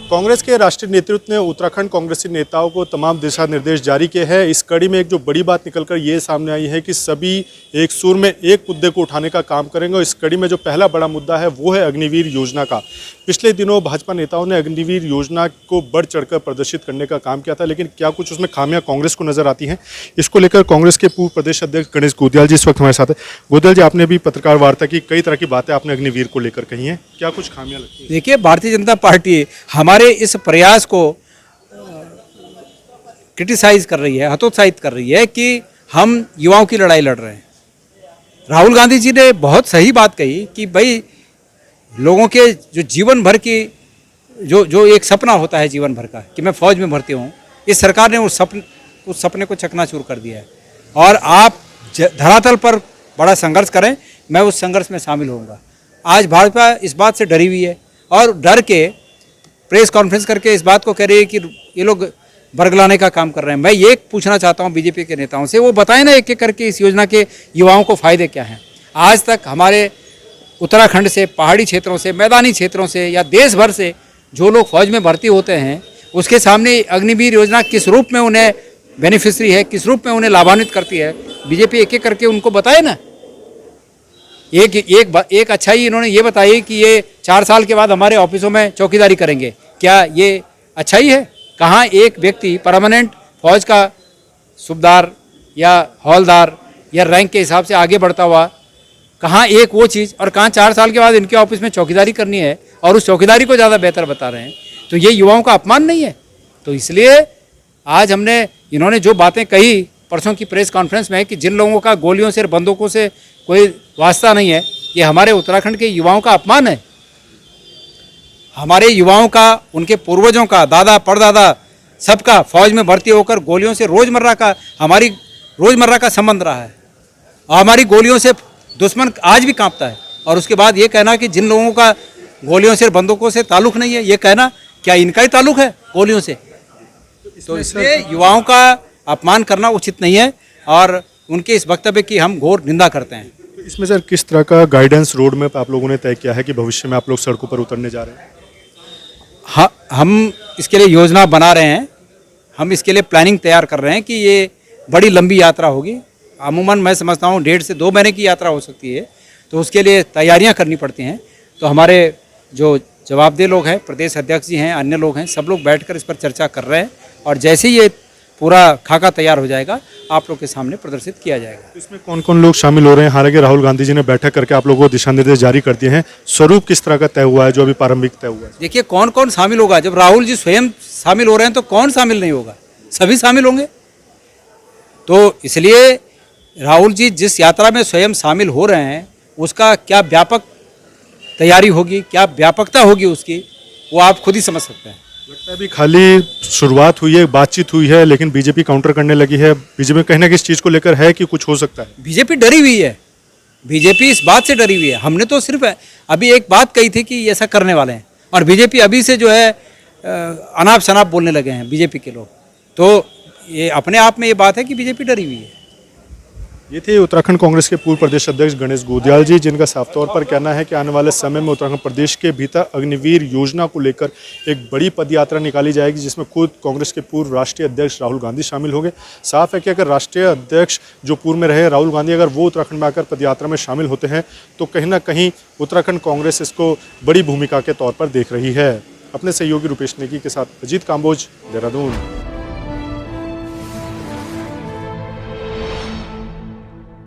कांग्रेस के राष्ट्रीय नेतृत्व ने उत्तराखंड कांग्रेसी नेताओं को तमाम दिशा निर्देश जारी किए हैं। इस कड़ी में एक जो बड़ी बात निकलकर ये सामने आई है कि सभी एक सुर में एक मुद्दे को उठाने का काम करेंगे और इस कड़ी में जो पहला बड़ा मुद्दा है वो है अग्निवीर योजना का। पिछले दिनों भाजपा नेताओं ने अग्निवीर योजना को बढ़ चढ़कर प्रदर्शित करने का काम किया था, लेकिन क्या कुछ उसमें खामियां कांग्रेस को नजर आती हैं? इसको लेकर कांग्रेस के पूर्व प्रदेश अध्यक्ष गणेश गोदियाल जी इस वक्त हमारे साथ है। गोदियाल जी, आपने भी पत्रकार वार्ता की, कई तरह की बातें आपने अग्निवीर को लेकर कही हैं, क्या कुछ खामियां लगती हैं? देखिए, भारतीय जनता पार्टी हमारे इस प्रयास को क्रिटिसाइज कर रही है, हतोत्साहित कर रही है कि हम युवाओं की लड़ाई लड़ रहे हैं। राहुल गांधी जी ने बहुत सही बात कही कि भाई लोगों के जो जीवन भर की जो एक सपना होता है जीवन भर का कि मैं फौज में भर्ती हूँ, इस सरकार ने उस सपने को चकनाचूर कर दिया है। और आप धरातल पर बड़ा संघर्ष करें, मैं उस संघर्ष में शामिल होऊंगा। आज भाजपा इस बात से डरी हुई है और डर के प्रेस कॉन्फ्रेंस करके इस बात को कह रही है कि ये लोग बरगलाने का काम कर रहे हैं। मैं ये पूछना चाहता हूँ बीजेपी के नेताओं से, वो बताएं ना एक एक करके इस योजना के युवाओं को फ़ायदे क्या हैं। आज तक हमारे उत्तराखंड से, पहाड़ी क्षेत्रों से, मैदानी क्षेत्रों से या देश भर से जो लोग फौज में भर्ती होते हैं, उसके सामने अग्निवीर योजना किस रूप में उन्हें बेनिफिशरी है, किस रूप में उन्हें लाभान्वित करती है, बीजेपी एक एक करके उनको बताए ना। एक अच्छाई इन्होंने ये बताई कि ये 4 साल के बाद हमारे ऑफिसों में चौकीदारी करेंगे। क्या ये अच्छाई है? कहाँ एक व्यक्ति परमानेंट फौज का सूबेदार या हौलदार या रैंक के हिसाब से आगे बढ़ता हुआ, कहाँ एक वो चीज़, और कहाँ 4 साल के बाद इनके ऑफिस में चौकीदारी करनी है और उस चौकीदारी को ज़्यादा बेहतर बता रहे हैं। तो ये युवाओं का अपमान नहीं है? तो इसलिए आज हमने, इन्होंने जो बातें कही परसों की प्रेस कॉन्फ्रेंस में कि जिन लोगों का गोलियों से, बंदूकों से कोई वास्ता नहीं है, ये हमारे उत्तराखंड के युवाओं का अपमान है। हमारे युवाओं का, उनके पूर्वजों का, दादा परदादा सबका फौज में भर्ती होकर गोलियों से हमारी रोज़मर्रा का संबंध रहा है। और हमारी गोलियों से दुश्मन आज भी कांपता है। और उसके बाद ये कहना कि जिन लोगों का गोलियों से, बंदूकों से ताल्लुक़ नहीं है, ये कहना क्या इनका ही ताल्लुक़ है गोलियों से? तो इसलिए युवाओं का अपमान करना उचित नहीं है और उनके इस वक्तव्य की हम घोर निंदा करते हैं। इसमें सर किस तरह का गाइडेंस रोड मैप आप लोगों ने तय किया है कि भविष्य में आप लोग सड़कों पर उतरने जा रहे हैं? हाँ, हम इसके लिए योजना बना रहे हैं, हम इसके लिए प्लानिंग तैयार कर रहे हैं कि ये बड़ी लंबी यात्रा होगी। अमूमन मैं समझता हूँ 1.5 से 2 महीने की यात्रा हो सकती है, तो उसके लिए तैयारियां करनी पड़ती हैं। तो हमारे जो जवाबदेह लोग हैं, प्रदेश अध्यक्ष जी हैं, अन्य लोग हैं, सब लोग बैठकर इस पर चर्चा कर रहे हैं और जैसे ही ये पूरा खाका तैयार हो जाएगा आप लोग के सामने प्रदर्शित किया जाएगा। इसमें कौन कौन लोग शामिल हो रहे हैं? हालांकि राहुल गांधी जी ने बैठक करके आप लोगों को दिशा निर्देश जारी कर दिए हैं, स्वरूप किस तरह का तय हुआ है जो अभी प्रारंभिक तय हुआ है? देखिए, कौन कौन शामिल होगा? जब राहुल जी स्वयं शामिल हो रहे हैं तो कौन शामिल नहीं होगा? सभी शामिल होंगे। तो इसलिए राहुल जी जिस यात्रा में स्वयं शामिल हो रहे हैं उसका क्या व्यापक तैयारी होगी, क्या व्यापकता होगी उसकी, वो आप खुद ही समझ सकते हैं। लगता है अभी खाली शुरुआत हुई है, बातचीत हुई है, लेकिन बीजेपी काउंटर करने लगी है। बीजेपी कहना किस चीज़ को लेकर है कि कुछ हो सकता है? बीजेपी डरी हुई है, बीजेपी इस बात से डरी हुई है। हमने तो सिर्फ अभी एक बात कही थी कि ऐसा करने वाले हैं और बीजेपी अभी से जो है अनाप शनाप बोलने लगे हैं बीजेपी के लोग। तो ये अपने आप में ये बात है कि बीजेपी डरी हुई है। ये थे उत्तराखंड कांग्रेस के पूर्व प्रदेश अध्यक्ष गणेश गोदियाल जी, जिनका साफ तौर पर कहना है कि आने वाले समय में उत्तराखंड प्रदेश के भीतर अग्निवीर योजना को लेकर एक बड़ी पदयात्रा निकाली जाएगी, जिसमें खुद कांग्रेस के पूर्व राष्ट्रीय अध्यक्ष राहुल गांधी शामिल होंगे। साफ है कि अगर राष्ट्रीय अध्यक्ष जो पूर्व में रहे राहुल गांधी अगर वो उत्तराखंड में आकर पदयात्रा में शामिल होते हैं तो कहीं ना कहीं उत्तराखंड कांग्रेस इसको बड़ी भूमिका के तौर पर देख रही है। अपने सहयोगी रुपेश नेगी के साथ अजीत काम्बोज, देहरादून।